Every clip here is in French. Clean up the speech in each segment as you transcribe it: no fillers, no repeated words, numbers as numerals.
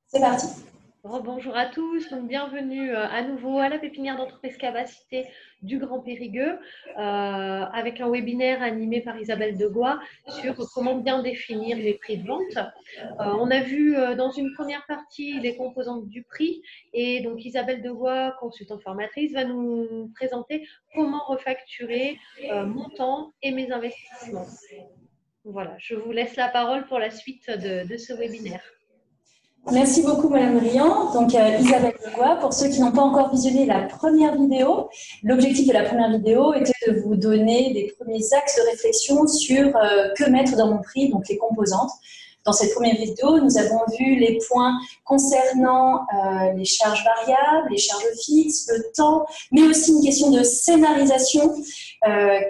C'est parti. Bonjour à tous, donc bienvenue à nouveau à la pépinière d'entreprise Capacité du Grand Périgueux avec un webinaire animé par Isabelle Degois sur comment bien définir les prix de vente. On a vu dans une première partie les composantes du prix et donc Isabelle Degois, consultante formatrice, va nous présenter comment refacturer mon temps et mes investissements. Voilà, je vous laisse la parole pour la suite de ce webinaire. Merci beaucoup, Madame Briand. Donc, Isabelle Degois, pour ceux qui n'ont pas encore visionné la première vidéo, l'objectif de la première vidéo était de vous donner des premiers axes de réflexion sur que mettre dans mon prix, donc les composantes. Dans cette première vidéo, nous avons vu les points concernant les charges variables, les charges fixes, le temps, mais aussi une question de scénarisation.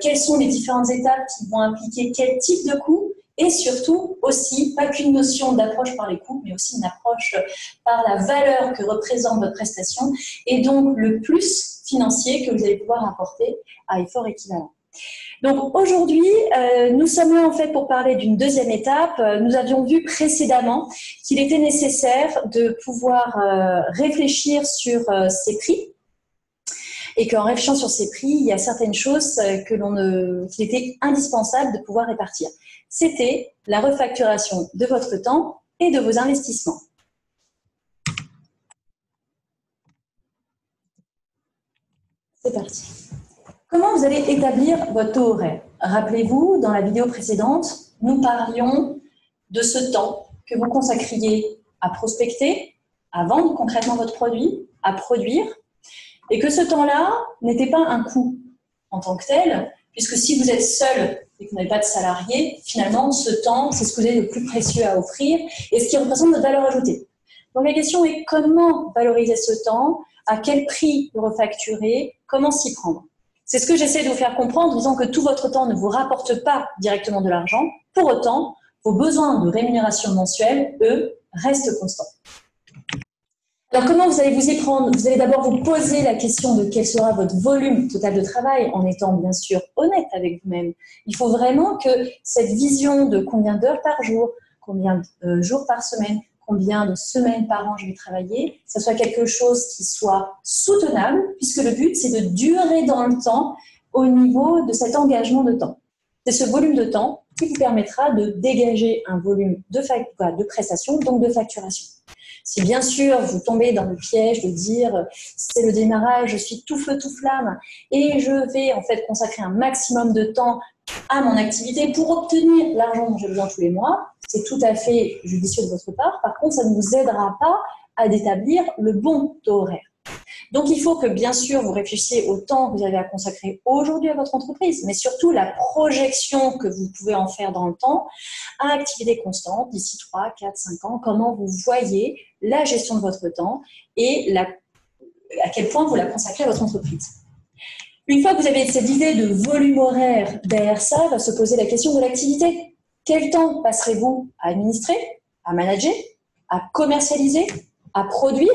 Quelles sont les différentes étapes qui vont impliquer quel type de coût? Et surtout, aussi, pas qu'une notion d'approche par les coûts, mais aussi une approche par la valeur que représente votre prestation et donc le plus financier que vous allez pouvoir apporter à effort équivalent. Donc aujourd'hui, nous sommes là en fait pour parler d'une deuxième étape. Nous avions vu précédemment qu'il était nécessaire de pouvoir réfléchir sur ces prix et qu'en réfléchissant sur ces prix, il y a certaines choses qu'il était indispensable de pouvoir répartir. C'était la refacturation de votre temps et de vos investissements. C'est parti. Comment vous allez établir votre taux horaire? Rappelez-vous, dans la vidéo précédente, nous parlions de ce temps que vous consacriez à prospecter, à vendre concrètement votre produit, à produire, et que ce temps-là n'était pas un coût en tant que tel, puisque si vous êtes seul et que vous n'avez pas de salarié, finalement, ce temps, c'est ce que vous avez le plus précieux à offrir et ce qui représente votre valeur ajoutée. Donc la question est comment valoriser ce temps, à quel prix le refacturer, comment s'y prendre. C'est ce que j'essaie de vous faire comprendre en disant que tout votre temps ne vous rapporte pas directement de l'argent. Pour autant, vos besoins de rémunération mensuelle, eux, restent constants. Alors, comment vous allez vous y prendre? Vous allez d'abord vous poser la question de quel sera votre volume total de travail en étant bien sûr honnête avec vous-même. Il faut vraiment que cette vision de combien d'heures par jour, combien de jours par semaine, combien de semaines par an je vais travailler, ça soit quelque chose qui soit soutenable, puisque le but, c'est de durer dans le temps au niveau de cet engagement de temps. C'est ce volume de temps qui vous permettra de dégager un volume de prestation, donc de facturation. Si bien sûr vous tombez dans le piège de dire c'est le démarrage, je suis tout feu tout flamme et je vais en fait consacrer un maximum de temps à mon activité pour obtenir l'argent dont j'ai besoin tous les mois, c'est tout à fait judicieux de votre part. Par contre, ça ne vous aidera pas à établir le bon taux horaire. Donc, il faut que, bien sûr, vous réfléchissiez au temps que vous avez à consacrer aujourd'hui à votre entreprise, mais surtout la projection que vous pouvez en faire dans le temps à activité constante d'ici 3, 4, 5 ans, comment vous voyez la gestion de votre temps et à quel point vous la consacrez à votre entreprise. Une fois que vous avez cette idée de volume horaire derrière ça, va se poser la question de l'activité. Quel temps passerez-vous à administrer, à manager, à commercialiser, à produire?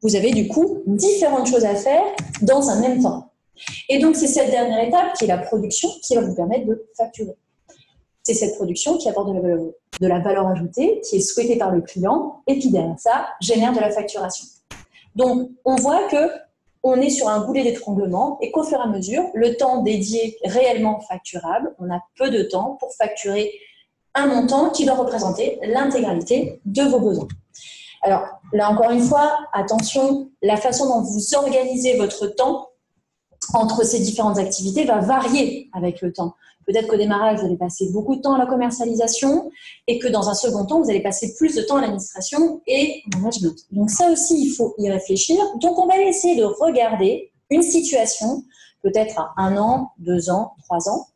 Vous avez du coup différentes choses à faire dans un même temps. Et donc, c'est cette dernière étape qui est la production qui va vous permettre de facturer. C'est cette production qui apporte de la valeur ajoutée, qui est souhaitée par le client et qui, derrière ça, génère de la facturation. Donc, on voit qu'on est sur un goulet d'étranglement et qu'au fur et à mesure, le temps dédié réellement facturable, on a peu de temps pour facturer un montant qui doit représenter l'intégralité de vos besoins. Alors, là encore une fois, attention, la façon dont vous organisez votre temps entre ces différentes activités va varier avec le temps. Peut-être qu'au démarrage, vous allez passer beaucoup de temps à la commercialisation et que dans un second temps, vous allez passer plus de temps à l'administration et au management. Donc ça aussi, il faut y réfléchir. Donc, on va essayer de regarder une situation, peut-être à 1 an, 2 ans, 3 ans,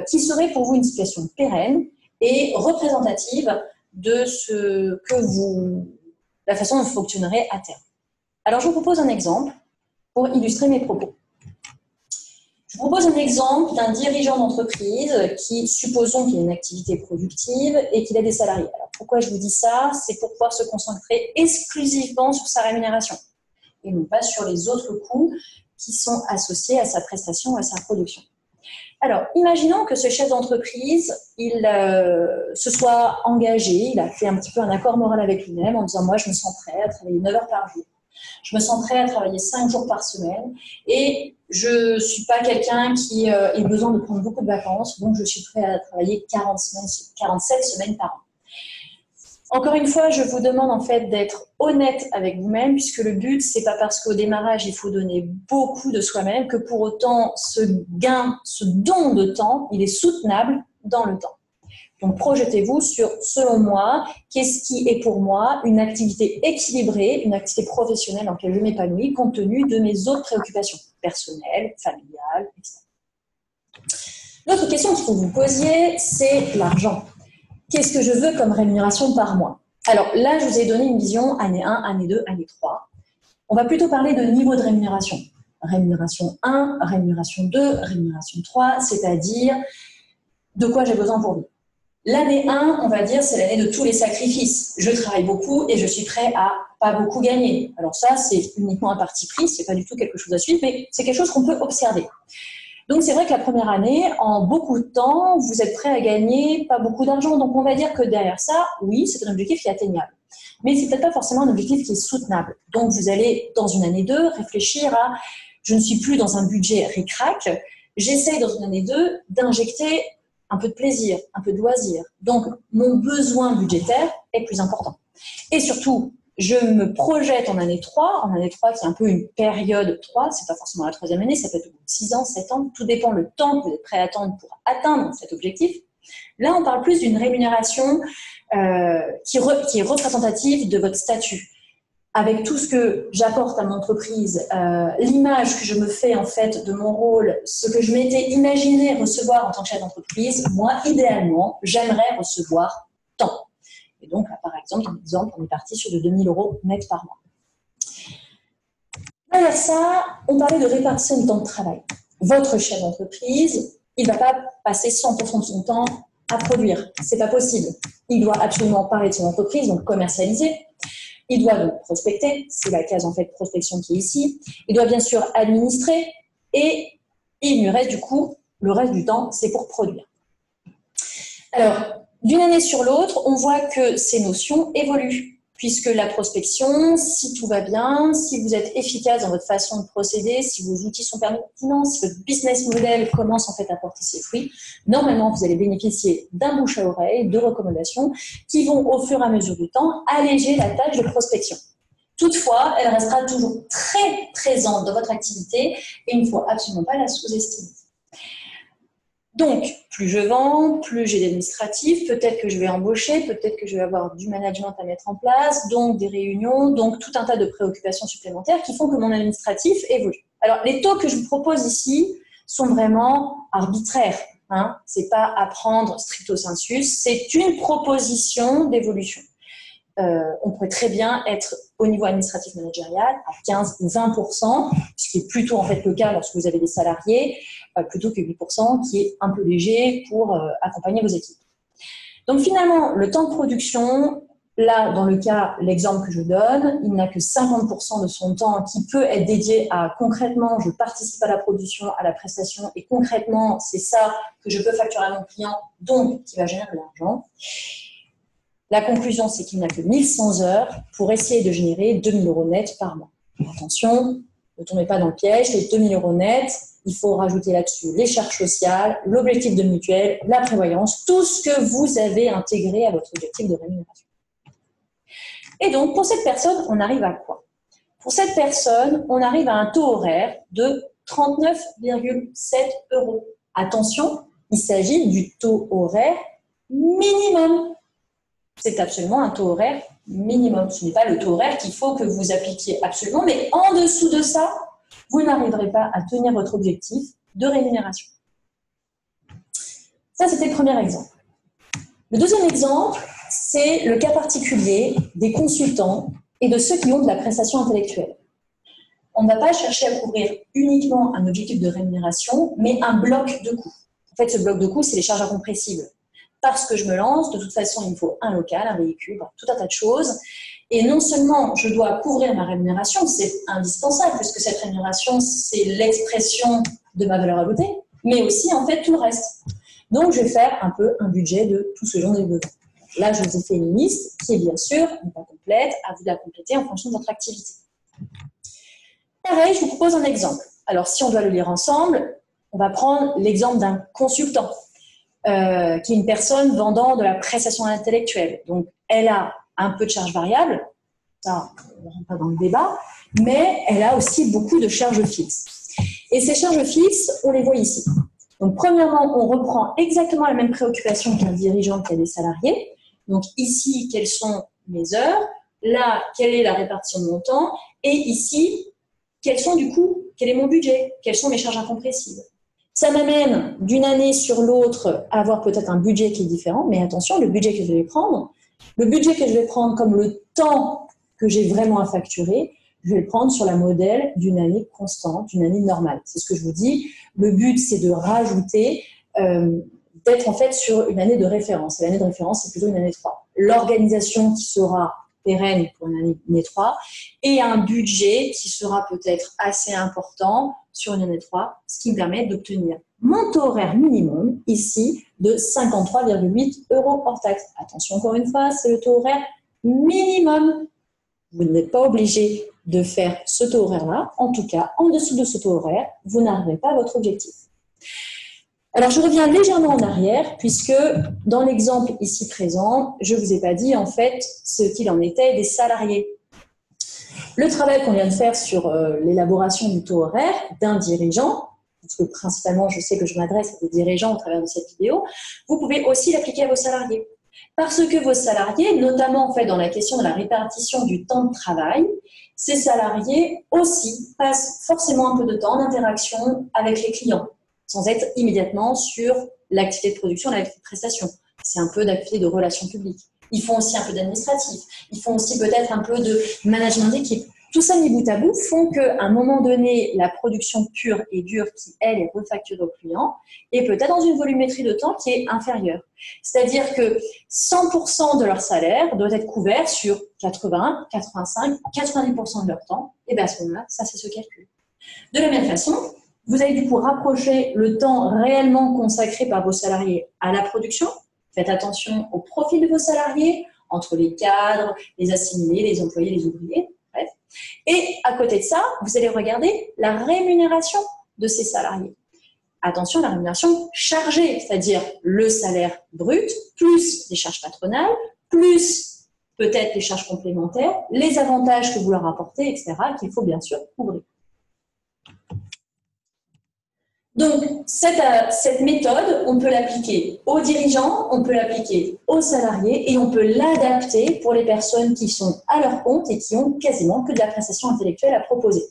qui serait pour vous une situation pérenne et représentative de la façon dont vous fonctionnerez à terme. Alors, je vous propose un exemple pour illustrer mes propos. Je vous propose un exemple d'un dirigeant d'entreprise qui, supposons qu'il a une activité productive et qu'il a des salariés. Alors, pourquoi je vous dis ça? C'est pour pouvoir se concentrer exclusivement sur sa rémunération et non pas sur les autres coûts qui sont associés à sa prestation, à sa production. Alors, imaginons que ce chef d'entreprise, il se soit engagé, il a fait un petit peu un accord moral avec lui-même en disant « moi, je me sens prêt à travailler 9 heures par jour. Je me sens prêt à travailler 5 jours par semaine et je ne suis pas quelqu'un qui ait besoin de prendre beaucoup de vacances, donc je suis prêt à travailler 47 semaines par an. » Encore une fois, je vous demande en fait d'être honnête avec vous-même, puisque le but, c'est pas parce qu'au démarrage, il faut donner beaucoup de soi-même que pour autant, ce gain, ce don de temps, il est soutenable dans le temps. Donc, projetez-vous sur, selon moi, qu'est-ce qui est pour moi une activité équilibrée, une activité professionnelle dans laquelle je m'épanouis, compte tenu de mes autres préoccupations personnelles, familiales, etc. L'autre question qu'il faut vous posiez, c'est l'argent. Qu'est-ce que je veux comme rémunération par mois? Alors là, je vous ai donné une vision année 1, année 2, année 3. On va plutôt parler de niveau de rémunération. Rémunération 1, rémunération 2, rémunération 3, c'est-à-dire de quoi j'ai besoin pour vivre. L'année 1, on va dire, c'est l'année de tous les sacrifices. Je travaille beaucoup et je suis prêt à pas beaucoup gagner. Alors ça, c'est uniquement un parti pris, c'est pas du tout quelque chose à suivre, mais c'est quelque chose qu'on peut observer. Donc, c'est vrai que la première année, en beaucoup de temps, vous êtes prêt à gagner pas beaucoup d'argent. Donc, on va dire que derrière ça, oui, c'est un objectif qui est atteignable. Mais c'est peut-être pas forcément un objectif qui est soutenable. Donc, vous allez, dans une année 2, réfléchir à « je ne suis plus dans un budget ric-rac, j'essaye dans une année 2 d'injecter un peu de plaisir, un peu de loisir. Donc, mon besoin budgétaire est plus important. Et surtout, je me projette en année 3 qui est un peu une période 3, c'est pas forcément la troisième année, ça peut être 6 ans, 7 ans, tout dépend le temps que vous êtes prêt à attendre pour atteindre cet objectif. Là, on parle plus d'une rémunération qui est représentative de votre statut. Avec tout ce que j'apporte à mon entreprise, l'image que je me fais en fait de mon rôle, ce que je m'étais imaginé recevoir en tant que chef d'entreprise, moi, idéalement, j'aimerais recevoir tant. Et donc, là, par exemple, dans l'exemple, on est parti sur de 2 000 € net par mois. Derrière ça, on parlait de répartition du temps de travail. Votre chef d'entreprise, il ne va pas passer 100% de son temps à produire. Ce n'est pas possible. Il doit absolument parler de son entreprise, donc commercialiser. Il doit donc prospecter, c'est la case en fait prospection qui est ici. Il doit bien sûr administrer et il lui reste du coup, le reste du temps, c'est pour produire. Alors, d'une année sur l'autre, on voit que ces notions évoluent, puisque la prospection, si tout va bien, si vous êtes efficace dans votre façon de procéder, si vos outils sont pertinents, si votre business model commence en fait à porter ses fruits, normalement, vous allez bénéficier d'un bouche à oreille, de recommandations qui vont, au fur et à mesure du temps, alléger la tâche de prospection. Toutefois, elle restera toujours très présente dans votre activité et il ne faut absolument pas la sous-estimer. Donc, plus je vends, plus j'ai d'administratifs, peut-être que je vais embaucher, peut-être que je vais avoir du management à mettre en place, donc des réunions, donc tout un tas de préoccupations supplémentaires qui font que mon administratif évolue. Alors, les taux que je vous propose ici sont vraiment arbitraires. Ce n'est pas à prendre stricto sensu, c'est une proposition d'évolution. On pourrait très bien être au niveau administratif managérial à 15 ou 20%, ce qui est plutôt en fait le cas lorsque vous avez des salariés, plutôt que 8%, qui est un peu léger pour accompagner vos équipes. Donc finalement, le temps de production, là, dans le cas, l'exemple que je donne, il n'a que 50% de son temps qui peut être dédié à concrètement, je participe à la production, à la prestation, et concrètement, c'est ça que je peux facturer à mon client, donc qui va générer de l'argent. La conclusion, c'est qu'il n'a que 1100 heures pour essayer de générer 2 000 € net par mois. Attention, ne tombez pas dans le piège, les 2 000 € net, il faut rajouter là-dessus les charges sociales, l'objectif de mutuelle, la prévoyance, tout ce que vous avez intégré à votre objectif de rémunération. Et donc, pour cette personne, on arrive à quoi? Pour cette personne, on arrive à un taux horaire de 39,7 €. Attention, il s'agit du taux horaire minimum. C'est absolument un taux horaire minimum. Ce n'est pas le taux horaire qu'il faut que vous appliquiez absolument, mais en dessous de ça, vous n'arriverez pas à tenir votre objectif de rémunération. Ça, c'était le premier exemple. Le deuxième exemple, c'est le cas particulier des consultants et de ceux qui ont de la prestation intellectuelle. On ne va pas chercher à couvrir uniquement un objectif de rémunération, mais un bloc de coûts. En fait, ce bloc de coûts, c'est les charges incompressibles. Parce que je me lance, de toute façon, il me faut un local, un véhicule, tout un tas de choses. Et non seulement je dois couvrir ma rémunération, c'est indispensable, puisque cette rémunération, c'est l'expression de ma valeur ajoutée, mais aussi en fait tout le reste. Donc, je vais faire un peu un budget de tout ce dont j'ai besoin. Là, je vous ai fait une liste qui est bien sûr n'est pas complète, à vous de la compléter en fonction de votre activité. Pareil, je vous propose un exemple. Alors, si on doit le lire ensemble, on va prendre l'exemple d'un consultant, qui est une personne vendant de la prestation intellectuelle. Donc, elle a un peu de charges variables, ça, on ne rentre pas dans le débat, mais elle a aussi beaucoup de charges fixes. Et ces charges fixes, on les voit ici. Donc, premièrement, on reprend exactement la même préoccupation qu'un dirigeant qui a des salariés. Donc, ici, quelles sont mes heures? Là, quelle est la répartition de mon temps? Et ici, quels sont du coup, quel est mon budget? Quelles sont mes charges incompressibles? Ça m'amène d'une année sur l'autre à avoir peut-être un budget qui est différent, mais attention, le budget que je vais prendre, comme le temps que j'ai vraiment à facturer, je vais le prendre sur la modèle d'une année constante, d'une année normale. C'est ce que je vous dis. Le but, c'est de rajouter, d'être en fait sur une année de référence. Et l'année de référence, c'est plutôt une année 3. L'organisation qui sera pérenne pour une année 3 et un budget qui sera peut-être assez important sur une année 3, ce qui me permet d'obtenir mon taux horaire minimum, ici, de 53,8 € hors taxe. Attention, encore une fois, c'est le taux horaire minimum. Vous n'êtes pas obligé de faire ce taux horaire-là. En tout cas, en dessous de ce taux horaire, vous n'arriverez pas à votre objectif. Alors, je reviens légèrement en arrière, puisque dans l'exemple ici présent, je ne vous ai pas dit en fait ce qu'il en était des salariés. Le travail qu'on vient de faire sur l'élaboration du taux horaire d'un dirigeant, parce que principalement je sais que je m'adresse à des dirigeants au travers de cette vidéo, vous pouvez aussi l'appliquer à vos salariés. Parce que vos salariés, notamment en fait dans la question de la répartition du temps de travail, ces salariés aussi passent forcément un peu de temps en interaction avec les clients, sans être immédiatement sur l'activité de production, l'activité de prestation. C'est un peu d'activité de relations publiques. Ils font aussi un peu d'administratif. Ils font aussi peut-être un peu de management d'équipe. Tout ça mis bout à bout font qu'à un moment donné, la production pure et dure qui, elle, est refacturée au client est peut-être dans une volumétrie de temps qui est inférieure. C'est-à-dire que 100% de leur salaire doit être couvert sur 80, 85, 90% de leur temps. Et bien à ce moment-là, ça, c'est ce calcul. De la même façon, vous allez du coup rapprocher le temps réellement consacré par vos salariés à la production. Faites attention au profil de vos salariés, entre les cadres, les assimilés, les employés, les ouvriers. Bref. Et à côté de ça, vous allez regarder la rémunération de ces salariés. Attention, la rémunération chargée, c'est-à-dire le salaire brut, plus les charges patronales, plus peut-être les charges complémentaires, les avantages que vous leur apportez, etc., qu'il faut bien sûr couvrir. Donc, cette méthode, on peut l'appliquer aux dirigeants, on peut l'appliquer aux salariés et on peut l'adapter pour les personnes qui sont à leur compte et qui ont quasiment que de la prestation intellectuelle à proposer.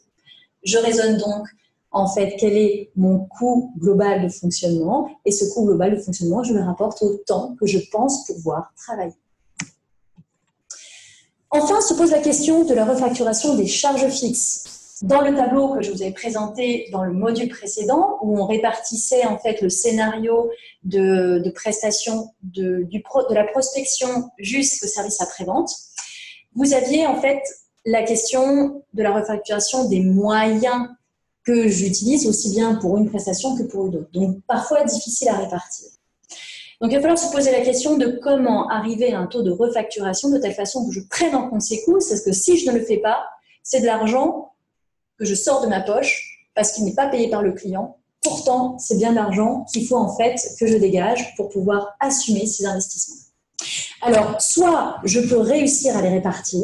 Je raisonne donc, en fait, quel est mon coût global de fonctionnement et ce coût global de fonctionnement, je le rapporte au temps que je pense pouvoir travailler. Enfin, se pose la question de la refacturation des charges fixes. Dans le tableau que je vous ai présenté dans le module précédent, où on répartissait en fait le scénario de prestation de la prospection jusqu'au service après-vente, vous aviez en fait la question de la refacturation des moyens que j'utilise aussi bien pour une prestation que pour une autre. Donc, parfois difficile à répartir. Donc, il va falloir se poser la question de comment arriver à un taux de refacturation de telle façon que je prenne en compte ces coûts, parce que si je ne le fais pas, c'est de l'argent que je sors de ma poche parce qu'il n'est pas payé par le client. Pourtant, c'est bien de l'argent qu'il faut en fait que je dégage pour pouvoir assumer ces investissements. Alors, soit je peux réussir à les répartir,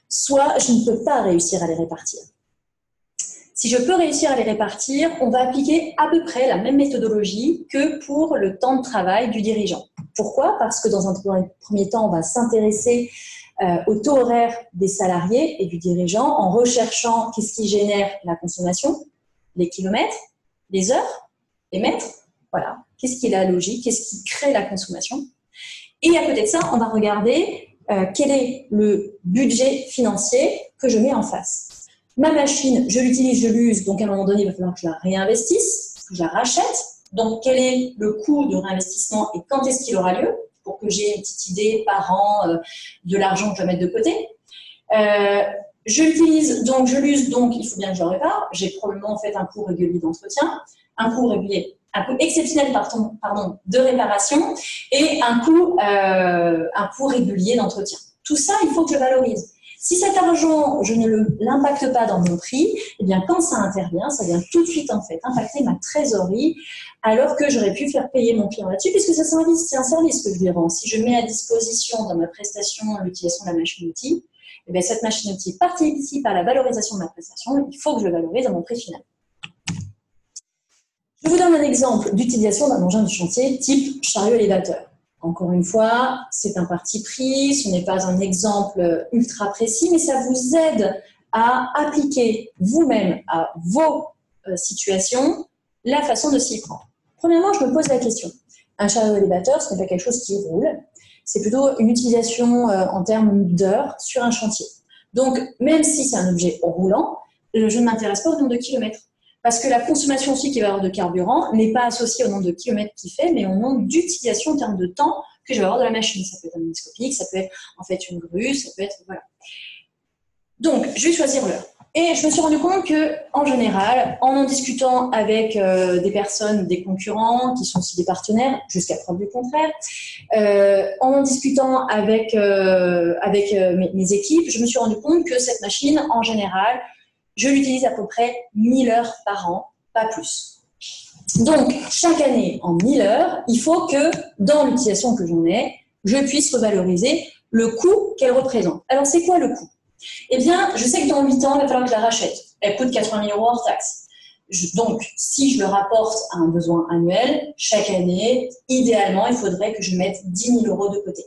soit je ne peux pas réussir à les répartir. Si je peux réussir à les répartir, on va appliquer à peu près la même méthodologie que pour le temps de travail du dirigeant. Pourquoi? Parce que dans un premier temps, on va s'intéresser au taux horaire des salariés et du dirigeant en recherchant qu'est-ce qui génère la consommation, les kilomètres, les heures, les mètres, voilà. Qu'est-ce qui est la logique, qu'est-ce qui crée la consommation. Et à côté de ça, on va regarder quel est le budget financier que je mets en face. Ma machine, je l'utilise, je l'use, donc à un moment donné, il va falloir que je la réinvestisse, que je la rachète. Donc, quel est le coût de réinvestissement et quand est-ce qu'il aura lieu pour que j'ai une petite idée par an de l'argent que je dois mettre de côté. Je l'utilise, donc je l'use, donc il faut bien que je le répare. J'ai probablement en fait un coût régulier d'entretien, un coût régulier un coût exceptionnel de réparation et un coût régulier d'entretien. Tout ça, il faut que je valorise. Si cet argent, je ne l'impacte pas dans mon prix, eh bien, quand ça intervient, ça vient tout de suite, en fait, impacter ma trésorerie, alors que j'aurais pu faire payer mon client là-dessus, puisque c'est un service que je lui rends. Si je mets à disposition dans ma prestation l'utilisation de la machine-outil, eh bien, cette machine-outil participe à la valorisation de ma prestation, il faut que je le valorise dans mon prix final. Je vous donne un exemple d'utilisation d'un engin de chantier type chariot élévateur. Encore une fois, c'est un parti pris, ce n'est pas un exemple ultra précis, mais ça vous aide à appliquer vous-même à vos situations la façon de s'y prendre. Premièrement, je me pose la question. Un chariot élévateur, ce n'est pas quelque chose qui roule, c'est plutôt une utilisation en termes d'heures sur un chantier. Donc, même si c'est un objet roulant, je ne m'intéresse pas au nombre de kilomètres. Parce que la consommation aussi qu'il va y avoir de carburant n'est pas associée au nombre de kilomètres qu'il fait, mais au nombre d'utilisation en termes de temps que je vais avoir de la machine. Ça peut être un microscopique, ça peut être en fait une grue, ça peut être… Voilà. Donc, je vais choisir l'heure. Et je me suis rendu compte qu'en général, en discutant avec des personnes, des concurrents, qui sont aussi des partenaires, jusqu'à preuve du contraire, en discutant avec mes équipes, je me suis rendu compte que cette machine, en général, je l'utilise à peu près 1000 heures par an, pas plus. Donc, chaque année, en 1000 heures, il faut que, dans l'utilisation que j'en ai, je puisse revaloriser le coût qu'elle représente. Alors, c'est quoi le coût? Eh bien, je sais que dans 8 ans, il va falloir que je la rachète. Elle coûte 80 000 € hors taxe. Donc, si je le rapporte à un besoin annuel, chaque année, idéalement, il faudrait que je mette 10 000 € de côté.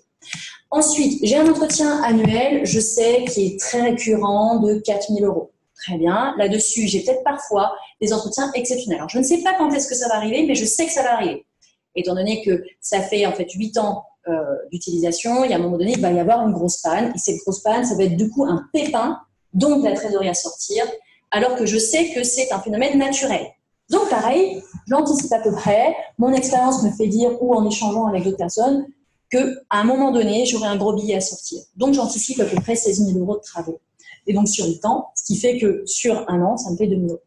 Ensuite, j'ai un entretien annuel, je sais, qui est très récurrent, de 4 000 €. Très bien. Là-dessus, j'ai peut-être parfois des entretiens exceptionnels. Alors, je ne sais pas quand est-ce que ça va arriver, mais je sais que ça va arriver. Étant donné que ça fait en fait 8 ans d'utilisation, il y a un moment donné, il va y avoir une grosse panne. Et cette grosse panne, ça va être du coup un pépin, donc la trésorerie à sortir, alors que je sais que c'est un phénomène naturel. Donc, pareil, je l'anticipe à peu près. Mon expérience me fait dire, ou en échangeant avec d'autres personnes, qu'à un moment donné, j'aurai un gros billet à sortir. Donc, j'anticipe à peu près 16 000 € de travaux. Et donc, sur 8 ans, ce qui fait que sur un an, ça me fait 2 000 €.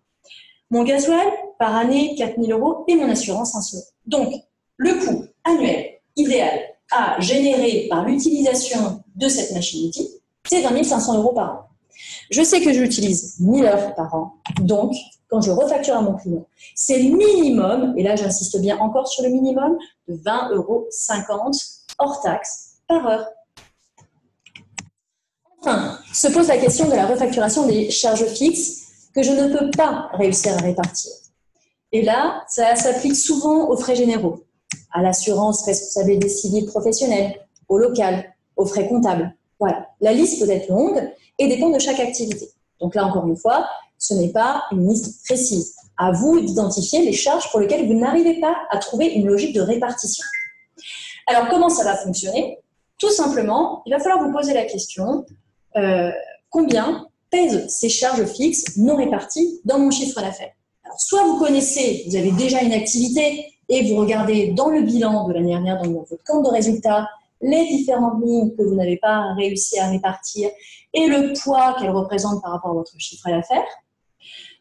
Mon gasoil, par année, 4 000 € et mon assurance, 1 seul. Donc, le coût annuel idéal à générer par l'utilisation de cette machine-outil, c'est 20 500 € par an. Je sais que je l'utilise 1000 heures par an. Donc, quand je refacture à mon client, c'est le minimum, et là, j'insiste bien encore sur le minimum, de 20,50 € hors taxe par heure. Enfin, se pose la question de la refacturation des charges fixes que je ne peux pas réussir à répartir. Et là, ça s'applique souvent aux frais généraux, à l'assurance responsabilité civile professionnelle, au local, aux frais comptables. Voilà, la liste peut être longue et dépend de chaque activité. Donc là, encore une fois, ce n'est pas une liste précise. À vous d'identifier les charges pour lesquelles vous n'arrivez pas à trouver une logique de répartition. Alors, comment ça va fonctionner? Tout simplement, il va falloir vous poser la question combien pèsent ces charges fixes non réparties dans mon chiffre d'affaires. Alors, soit vous connaissez, vous avez déjà une activité et vous regardez dans le bilan de l'année dernière, dans votre compte de résultats, les différentes lignes que vous n'avez pas réussi à répartir et le poids qu'elles représentent par rapport à votre chiffre d'affaires.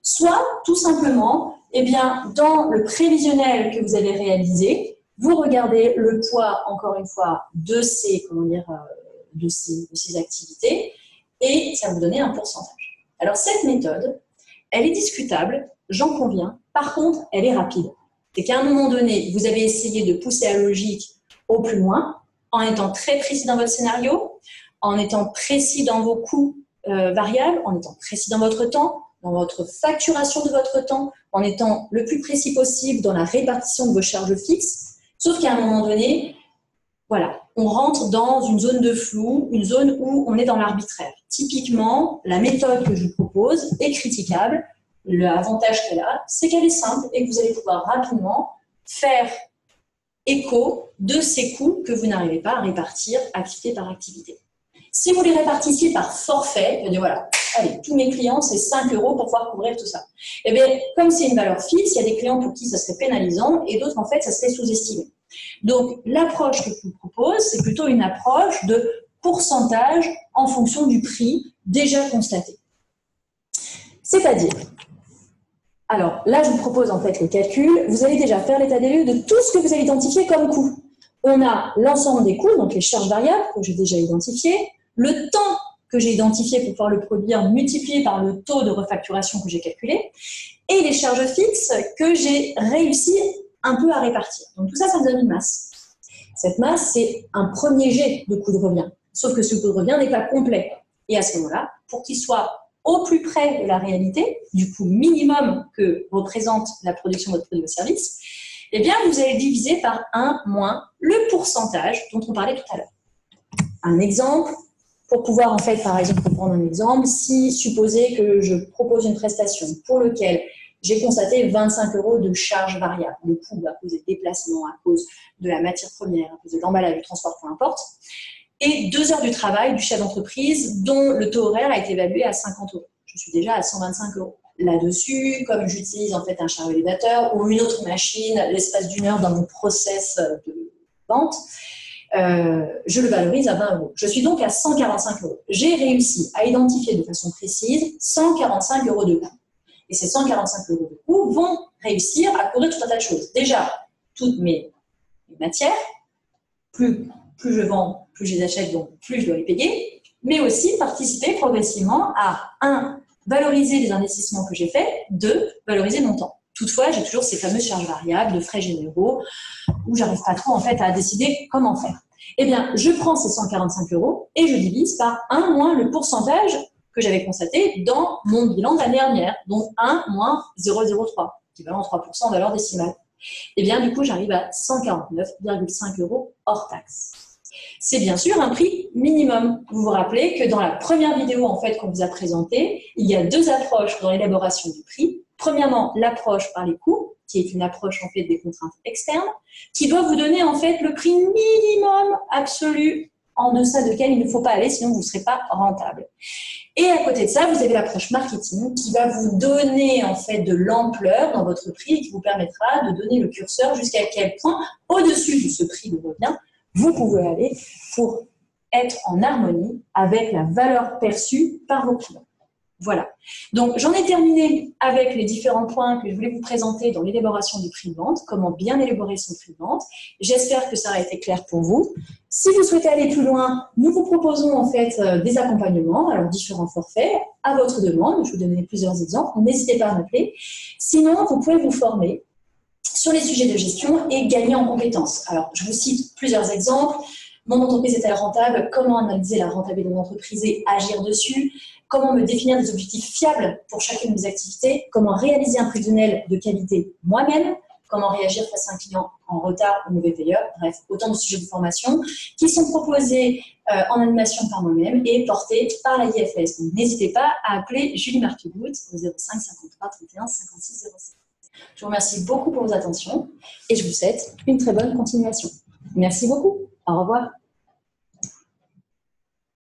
Soit, tout simplement, eh bien, dans le prévisionnel que vous avez réalisé, vous regardez le poids, encore une fois, de ces activités et ça va vous donner un pourcentage. Alors, cette méthode, elle est discutable, j'en conviens. Par contre, elle est rapide. C'est qu'à un moment donné, vous avez essayé de pousser la logique au plus loin, en étant très précis dans votre scénario, en étant précis dans vos coûts variables, en étant précis dans votre temps, dans votre facturation de votre temps, en étant le plus précis possible dans la répartition de vos charges fixes. Sauf qu'à un moment donné, voilà, on rentre dans une zone de flou, une zone où on est dans l'arbitraire. Typiquement, la méthode que je vous propose est critiquable. L'avantage qu'elle a, c'est qu'elle est simple et que vous allez pouvoir rapidement faire écho de ces coûts que vous n'arrivez pas à répartir activité par activité. Si vous les répartissiez par forfait, vous dites voilà, allez, tous mes clients, c'est 5 € pour pouvoir couvrir tout ça. Eh bien, comme c'est une valeur fixe, il y a des clients pour qui ça serait pénalisant et d'autres, en fait, ça serait sous-estimé. Donc, l'approche que je vous propose, c'est plutôt une approche de pourcentage en fonction du prix déjà constaté. C'est-à-dire, Alors là, je vous propose en fait le calcul. Vous allez déjà faire l'état des lieux de tout ce que vous avez identifié comme coût. On a l'ensemble des coûts, donc les charges variables que j'ai déjà identifiées, le temps que j'ai identifié pour pouvoir le produire multiplié par le taux de refacturation que j'ai calculé, et les charges fixes que j'ai réussi un peu à répartir. Donc tout ça, ça me donne une masse. Cette masse, c'est un premier jet de coût de revient. Sauf que ce coût de revient n'est pas complet. Et à ce moment-là, pour qu'il soit au plus près de la réalité, du coût minimum que représente la production de votre produit ou service, eh bien, vous allez diviser par 1 moins le pourcentage dont on parlait tout à l'heure. Un exemple, pour pouvoir, en fait, par exemple, pour prendre un exemple, si supposez que je propose une prestation pour laquelle j'ai constaté 25 € de charges variables, de coûts à cause des déplacements, à cause de la matière première, à cause de l'emballage, du transport, peu importe, et 2 heures du travail du chef d'entreprise dont le taux horaire a été évalué à 50 €. Je suis déjà à 125 €. Là-dessus, comme j'utilise en fait un chariot élévateur ou une autre machine l'espace d'une heure dans mon process de vente, je le valorise à 20 €. Je suis donc à 145 €. J'ai réussi à identifier de façon précise 145 € de coûts. Et ces 145 € de coûts vont réussir à couvrir tout un tas de choses. Déjà, toutes mes matières, plus je vends, plus je les achète, donc plus je dois les payer, mais aussi participer progressivement à 1. Valoriser les investissements que j'ai faits, 2. Valoriser mon temps. Toutefois, j'ai toujours ces fameuses charges variables de frais généraux où j'arrive pas trop en fait à décider comment faire. Eh bien, je prends ces 145 € et je divise par 1 moins le pourcentage que j'avais constaté dans mon bilan de l'année dernière, donc 1 moins 0,03, équivalent à 3% en valeur décimale. Eh bien, du coup, j'arrive à 149,5 € hors taxe. C'est bien sûr un prix minimum. Vous vous rappelez que dans la première vidéo en fait, qu'on vous a présentée, il y a 2 approches dans l'élaboration du prix. Premièrement, l'approche par les coûts, qui est une approche en fait des contraintes externes, qui doit vous donner en fait le prix minimum absolu en deçà duquel il ne faut pas aller, sinon vous ne serez pas rentable. Et à côté de ça, vous avez l'approche marketing qui va vous donner en fait de l'ampleur dans votre prix et qui vous permettra de donner le curseur jusqu'à quel point, au-dessus de ce prix de revient, vous pouvez aller pour être en harmonie avec la valeur perçue par vos clients. Voilà. Donc, j'en ai terminé avec les différents points que je voulais vous présenter dans l'élaboration du prix de vente, comment bien élaborer son prix de vente. J'espère que ça a été clair pour vous. Si vous souhaitez aller plus loin, nous vous proposons en fait des accompagnements, alors différents forfaits, à votre demande. Je vous donnerai plusieurs exemples. N'hésitez pas à m'appeler. Sinon, vous pouvez vous former sur les sujets de gestion et gagner en compétences. Alors, je vous cite plusieurs exemples. Mon entreprise est-elle rentable? Comment analyser la rentabilité de mon entreprise et agir dessus? Comment me définir des objectifs fiables pour chacune de mes activités? Comment réaliser un prévisionnel de qualité moi-même? Comment réagir face à un client en retard ou mauvais payeur? Bref, autant de sujets de formation qui sont proposés en animation par moi-même et portés par la IFS. Donc, n'hésitez pas à appeler Julie Marquebout au 05 53 31 56 07. Je vous remercie beaucoup pour vos attentions et je vous souhaite une très bonne continuation. Merci beaucoup. Au revoir.